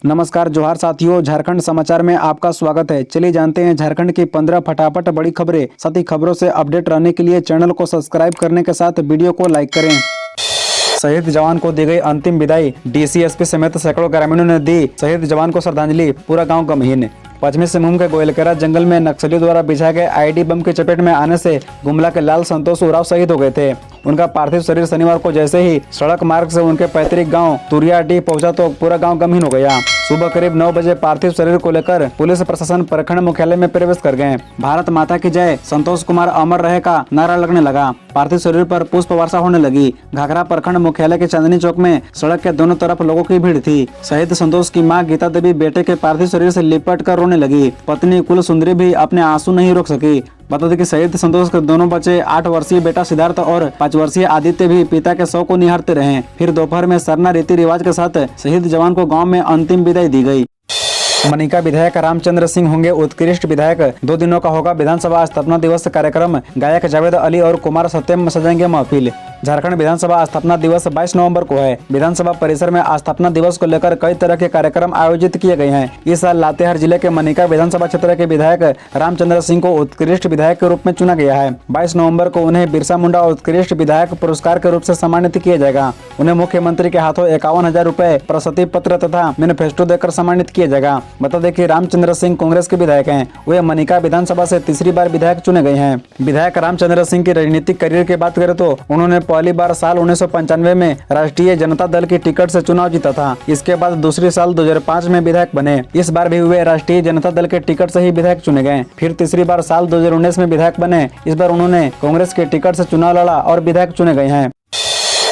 नमस्कार जोहार साथियों, झारखंड समाचार में आपका स्वागत है। चलिए जानते हैं झारखंड की 15 फटाफट बड़ी खबरें। साथ ही खबरों से अपडेट रहने के लिए चैनल को सब्सक्राइब करने के साथ वीडियो को लाइक करें। शहीद जवान को दी गई अंतिम विदाई। डीसी एसपी समेत सैकड़ों ग्रामीणों ने दी शहीद जवान को श्रद्धांजलि। पूरा गांव गमहीन। पश्चिमी सिंहभूम के गोयलकेरा जंगल में नक्सलियों द्वारा बिछाए गए आईडी बम की चपेट में आने से गुमला के लाल संतोष उरांव शहीद हो गए थे। उनका पार्थिव शरीर शनिवार को जैसे ही सड़क मार्ग से उनके पैतृक गांव तुरियाडीह पहुंचा तो पूरा गांव गमहीन हो गया। सुबह करीब 9 बजे पार्थिव शरीर को लेकर पुलिस प्रशासन प्रखंड मुख्यालय में प्रवेश कर गए। भारत माता की जय, संतोष कुमार अमर रहे का नारा लगने लगा। पार्थिव शरीर पर पुष्प वर्षा होने लगी। घाघरा प्रखंड मुख्यालय के चांदनी चौक में सड़क के दोनों तरफ लोगों की भीड़ थी। शहीद संतोष की मां गीता देवी बेटे के पार्थिव शरीर से लिपट कर रोने लगी। पत्नी कुल सुंदरी भी अपने आंसू नहीं रोक सकी। बता दें कि शहीद संतोष के दोनों बच्चे 8 वर्षीय बेटा सिद्धार्थ और 5 वर्षीय आदित्य भी पिता के शव को निहारते रहे। फिर दोपहर में सरना रीति रिवाज के साथ शहीद जवान को गांव में अंतिम विदाई दी गई। मनिका विधायक रामचंद्र सिंह होंगे उत्कृष्ट विधायक। 2 दिनों का होगा विधानसभा स्थापना दिवस कार्यक्रम। गायक जावेद अली और कुमार सत्यम सजाएंगे महफिल। झारखंड विधानसभा स्थापना दिवस 22 नवंबर को है। विधानसभा परिसर में स्थापना दिवस को लेकर कई तरह के कार्यक्रम आयोजित किए गए हैं। इस साल लातेहार जिले के मनिका विधानसभा क्षेत्र के विधायक रामचंद्र सिंह को उत्कृष्ट विधायक के रूप में चुना गया है। 22 नवंबर को उन्हें बिरसा मुंडा उत्कृष्ट विधायक पुरस्कार के रूप से सम्मानित किया जाएगा। उन्हें मुख्यमंत्री के हाथों 51,000 रुपए प्रशस्ति पत्र तथा मैनिफेस्टो देकर सम्मानित किया जाएगा। बता दें कि रामचंद्र सिंह कांग्रेस के विधायक हैं। वे मनिका विधानसभा से तीसरी बार विधायक चुने गए हैं। विधायक रामचंद्र सिंह की राजनीतिक करियर की बात करें तो उन्होंने पहली बार साल 1995 में राष्ट्रीय जनता दल की टिकट से चुनाव जीता था। इसके बाद दूसरी साल 2005 में विधायक बने। इस बार भी वे राष्ट्रीय जनता दल के टिकट से ही विधायक चुने गए। फिर तीसरी बार साल 2019 में विधायक बने। इस बार उन्होंने कांग्रेस के टिकट से चुनाव लड़ा और विधायक चुने गए हैं।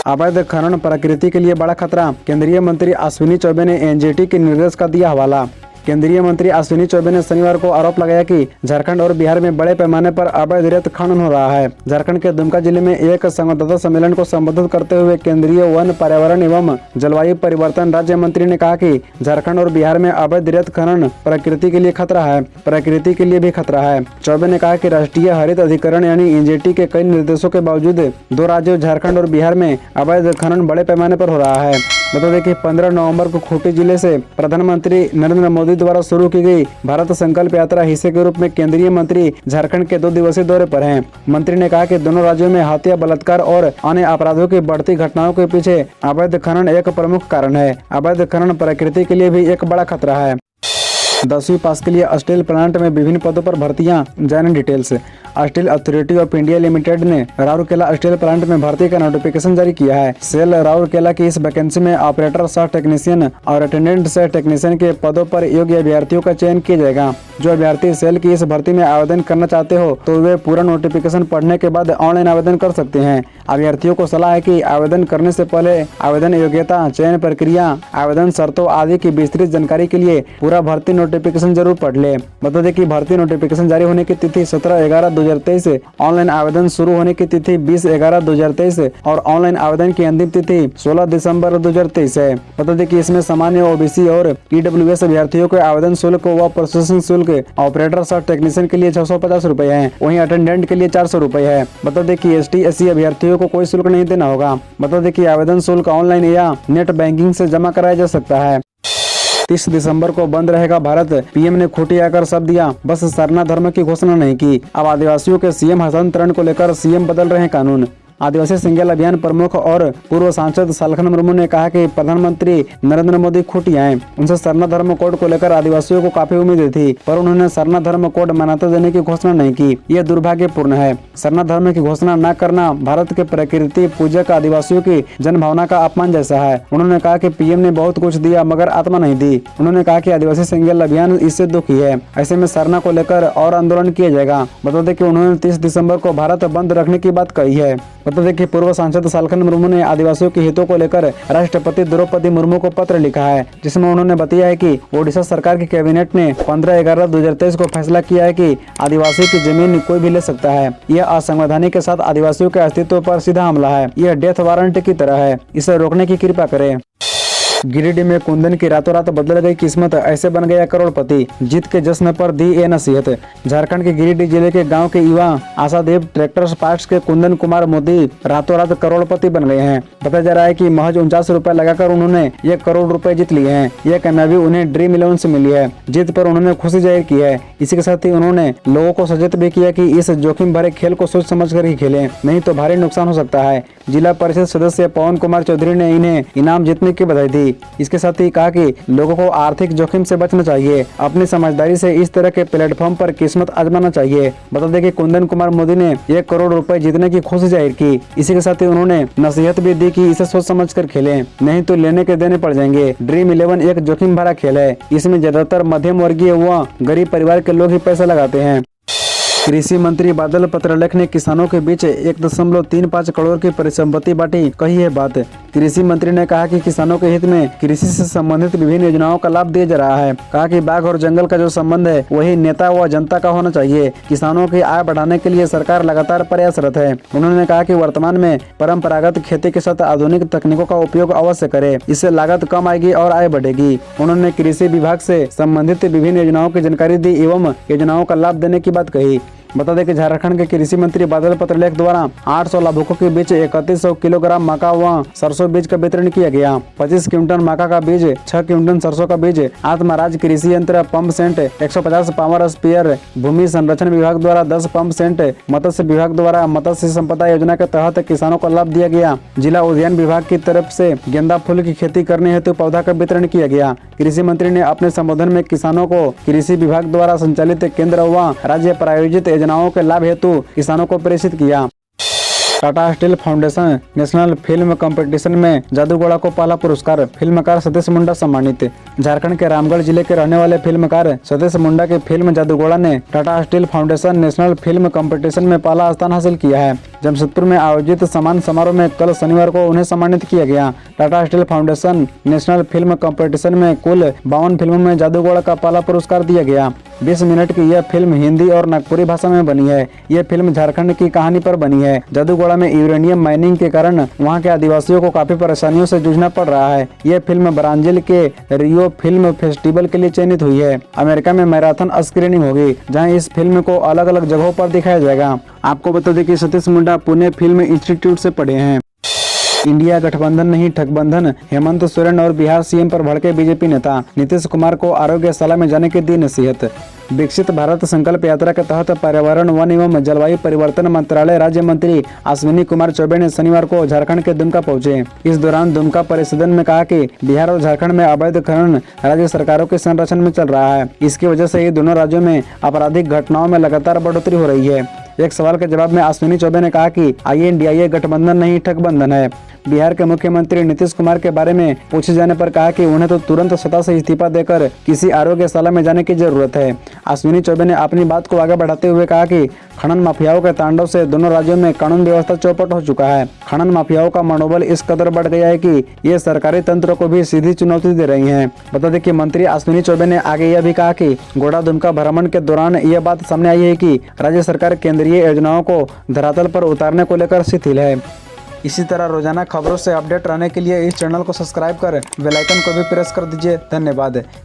अवैध खनन प्रकृति के लिए बड़ा खतरा। केंद्रीय मंत्री अश्विनी चौबे ने एनजीटी के निर्देश का दिया हवाला। केंद्रीय मंत्री अश्विनी चौबे ने शनिवार को आरोप लगाया कि झारखंड और बिहार में बड़े पैमाने पर अवैध रेत खनन हो रहा है। झारखंड के दुमका जिले में एक संवाददाता सम्मेलन को संबोधित करते हुए केंद्रीय वन, पर्यावरण एवं जलवायु परिवर्तन राज्य मंत्री ने कहा कि झारखंड और बिहार में अवैध रेत खनन प्रकृति के लिए खतरा है, प्रकृति के लिए भी खतरा है। चौबे ने कहा कि राष्ट्रीय हरित अधिकरण यानी एनजीटी के कई निर्देशों के बावजूद 2 राज्यों झारखंड और बिहार में अवैध खनन बड़े पैमाने पर हो रहा है। बता दें कि 15 नवंबर को खूंटी जिले से प्रधानमंत्री नरेंद्र मोदी द्वारा शुरू की गई भारत संकल्प यात्रा हिस्से के रूप में केंद्रीय मंत्री झारखंड के 2 दिवसीय दौरे पर हैं। मंत्री ने कहा कि दोनों राज्यों में हत्या, बलात्कार और अन्य अपराधों की बढ़ती घटनाओं के पीछे अवैध खनन एक प्रमुख कारण है। अवैध खनन प्रकृति के लिए भी एक बड़ा खतरा है। 10वीं पास के लिए स्टील प्लांट में विभिन्न पदों पर भर्तियां। जानें details. Steel authority of India limited ने राउरकेला स्टील प्लांट में भर्ती का नोटिफिकेशन जारी किया है। सेल राउरकेला की इस वैकेंसी में ऑपरेटर सह टेक्नीशियन और अटेंडेंट सह टेक्नीशियन के पदों पर योग्य अभ्यर्थियों का चयन किया जाएगा। जो अभ्यर्थी सेल की इस भर्ती में आवेदन करना चाहते हो तो वे पूरा नोटिफिकेशन पढ़ने के बाद ऑनलाइन आवेदन कर सकते हैं। अभ्यर्थियों को सलाह है कि आवेदन करने से पहले आवेदन योग्यता, चयन प्रक्रिया, आवेदन शर्तों आदि की विस्तृत जानकारी के लिए पूरा भर्ती नोटिफिकेशन जरूर पढ़ ले। बता दें कि भर्ती नोटिफिकेशन जारी होने की तिथि 17/11/2023, ऑनलाइन आवेदन शुरू होने की तिथि 20/11/2023 और ऑनलाइन आवेदन की अंतिम तिथि 16 दिसंबर 2023 है। बता दें कि इसमें सामान्य, ओबीसी और ईडब्ल्यूएस अभ्यर्थियों के आवेदन शुल्क व प्रोसेसिंग शुल्क ऑपरेटर सह टेक्नीशियन के लिए 650 रुपए है। वहीं अटेंडेंट के लिए 400 रुपए है। बता दें कि ST/SC अभ्यर्थियों को कोई शुल्क नहीं देना होगा। बता दें कि आवेदन शुल्क ऑनलाइन या नेट बैंकिंग से जमा कराया जा सकता है। 30 दिसंबर को बंद रहेगा भारत। पीएम ने खूंटी आकर शब्द दिया, बस सरना धर्म की घोषणा नहीं की। अब आदिवासियों के सीएम हस्तांतरण को लेकर सीएम बदल रहे हैं कानून। आदिवासी सिंगल अभियान प्रमुख और पूर्व सांसद सालखन मुर्मू ने कहा कि प्रधानमंत्री नरेंद्र मोदी खूंटी आए। उनसे सरना धर्म कोड को लेकर आदिवासियों को काफी उम्मीदें थी, पर उन्होंने सरना धर्म कोड मान्यता देने की घोषणा नहीं की। ये दुर्भाग्यपूर्ण है। सरना धर्म की घोषणा न करना भारत के प्रकृति पूजक आदिवासियों की जन भावना का अपमान जैसा है। उन्होंने कहा कि पीएम ने बहुत कुछ दिया मगर आत्मा नहीं दी। उन्होंने कहा कि आदिवासी सिंगल अभियान इससे दुखी है। ऐसे में सरना को लेकर और आंदोलन किया जाएगा। बता दें कि उन्होंने 30 दिसंबर को भारत बंद रखने की बात कही है। बता दें कि पूर्व सांसद सालखन मुर्मू ने आदिवासियों के हितों को लेकर राष्ट्रपति द्रौपदी मुर्मू को पत्र लिखा है, जिसमें उन्होंने बताया है कि ओडिशा सरकार की कैबिनेट ने 15/11/2023 को फैसला किया है कि आदिवासी की जमीन कोई भी ले सकता है। यह असंवैधानिक के साथ आदिवासियों के अस्तित्व पर सीधा हमला है। यह डेथ वारंट की तरह है। इसे रोकने की कृपा करें। गिरिडीह में कुंदन की रातों रात बदल गई किस्मत, ऐसे बन गया करोड़पति। जीत के जश्न पर दी ये नसीहत। झारखंड के गिरिडीह जिले के गांव के युवा आशादेव ट्रैक्टर पार्ट्स के कुंदन कुमार मोदी रातों रात करोड़पति बन गए हैं। बताया जा रहा है कि महज 49 रुपए लगाकर उन्होंने 1 करोड़ रुपए जीत लिए हैं। यह कामयाबी उन्हें ड्रीम 11 से मिली है। जीत पर उन्होंने खुशी जाहिर की है। इसी के साथ ही उन्होंने लोगों को सचेत भी किया कि इस जोखिम भरे खेल को सोच समझ कर ही खेलें, नहीं तो भारी नुकसान हो सकता है। जिला परिषद सदस्य पवन कुमार चौधरी ने इन्हें इनाम जीतने की बधाई दी। इसके साथ ही कहा कि लोगों को आर्थिक जोखिम से बचना चाहिए, अपनी समझदारी से इस तरह के प्लेटफॉर्म पर किस्मत आजमाना चाहिए। बता दें कि कुंदन कुमार मोदी ने 1 करोड़ रुपए जीतने की खुशी जाहिर की। इसी के साथ ही उन्होंने नसीहत भी दी कि इसे सोच समझ कर खेलें, नहीं तो लेने के देने पड़ जाएंगे। ड्रीम 11 एक जोखिम भरा खेल है। इसमें ज्यादातर मध्यम वर्गीय व गरीब परिवार के लोग ही पैसा लगाते हैं। कृषि मंत्री बादल पत्रलेख ने किसानों के बीच 1.35 करोड़ की परिसंपत्ति बांटी, कही है बात। कृषि मंत्री ने कहा कि किसानों के हित में कृषि से संबंधित विभिन्न योजनाओं का लाभ दिया जा रहा है। कहा कि बाग और जंगल का जो संबंध है वही नेता व जनता का होना चाहिए। किसानों की आय बढ़ाने के लिए सरकार लगातार प्रयासरत है। उन्होंने कहा कि वर्तमान में परंपरागत खेती के साथ आधुनिक तकनीकों का उपयोग अवश्य करे, इससे लागत कम आएगी और आय बढ़ेगी। उन्होंने कृषि विभाग से संबंधित विभिन्न योजनाओं की जानकारी दी एवं योजनाओं का लाभ देने की बात कही। बता दें कि झारखंड के कृषि मंत्री बादल पत्रलेख द्वारा 800 लाभुकों के बीच 3100 किलोग्राम मक्का व सरसों बीज का वितरण किया गया। 25 क्विंटल मक्का का बीज, 6 क्विंटल सरसों का बीज आत्मराज कृषि यंत्र पंप सेट 150 पावर स्पीयर, भूमि संरक्षण विभाग द्वारा 10 पंप सेट, मत्स्य विभाग द्वारा मत्स्य संपदा योजना के तहत किसानों को लाभ दिया गया। जिला उद्यान विभाग की तरफ से गेंदा फूल की खेती करने हेतु पौधा का वितरण किया गया। कृषि मंत्री ने अपने संबोधन में किसानों को कृषि विभाग द्वारा संचालित केंद्र व राज्य प्रायोजित योजनाओं के लाभ हेतु किसानों को प्रेषित किया। Tata steel foundation national film competition में जादूगोड़ा को पहला पुरस्कार, फिल्मकार सतीश मुंडा सम्मानित। झारखंड के रामगढ़ जिले के रहने वाले फिल्मकार सतीश मुंडा की फिल्म जादूगोड़ा ने Tata steel foundation national film competition में पहला स्थान हासिल किया है। जमशेदपुर में आयोजित सम्मान समारोह में कल शनिवार को उन्हें सम्मानित किया गया। Tata steel foundation national film competition में कुल 52 फिल्मों में जादूगोड़ा का पहला पुरस्कार दिया गया। 20 मिनट की यह फिल्म हिंदी और नागपुरी भाषा में बनी है। यह फिल्म झारखंड की कहानी पर बनी है। जादूगोड़ा में यूरेनियम माइनिंग के कारण वहां के आदिवासियों को काफी परेशानियों से जूझना पड़ रहा है। यह फिल्म ब्राजील के रियो फिल्म फेस्टिवल के लिए चयनित हुई है। अमेरिका में मैराथन स्क्रीनिंग होगी, जहां इस फिल्म को अलग अलग जगहों पर दिखाया जाएगा। आपको बता दें कि सतीश मुंडा पुणे फिल्म इंस्टीट्यूट से पढ़े हैं। इंडिया गठबंधन नहीं ठगबंधन, हेमंत सोरेन और बिहार सीएम पर भड़के बीजेपी नेता। नीतीश कुमार को आरोग्यशाला में जाने की दी नसीहत। विकसित भारत संकल्प यात्रा के तहत पर्यावरण, वन एवं जलवायु परिवर्तन मंत्रालय राज्य मंत्री अश्विनी कुमार चौबे ने शनिवार को झारखंड के दुमका पहुंचे। इस दौरान दुमका परिसदन में कहा कि बिहार और झारखंड में अवैध खनन राज्य सरकारों के संरक्षण में चल रहा है। इसकी वजह से ये दोनों राज्यों में आपराधिक घटनाओं में लगातार बढ़ोतरी हो रही है। एक सवाल के जवाब में अश्विनी चौबे ने कहा कि INDIA गठबंधन नहीं ठगबंधन है। बिहार के मुख्यमंत्री नीतीश कुमार के बारे में पूछे जाने पर कहा कि उन्हें तो तुरंत सत्ता से इस्तीफा देकर किसी आरोग्यशाला में जाने की जरूरत है। अश्विनी चौबे ने अपनी बात को आगे बढ़ाते हुए कहा कि खनन माफियाओं के तांडव से दोनों राज्यों में कानून व्यवस्था चौपट हो चुका है। खनन माफियाओं का मनोबल इस कदर बढ़ गया है कि ये सरकारी तंत्र को भी सीधी चुनौती दे रही हैं। बता दें कि मंत्री अश्विनी चौबे ने आगे यह भी कहा कि गोड़ा दुमका भ्रमण के दौरान यह बात सामने आई है कि राज्य सरकार केंद्रीय योजनाओं को धरातल पर उतारने को लेकर शिथिल है। इसी तरह रोजाना खबरों से अपडेट रहने के लिए इस चैनल को सब्सक्राइब कर बेल आइकन को भी प्रेस कर दीजिए। धन्यवाद।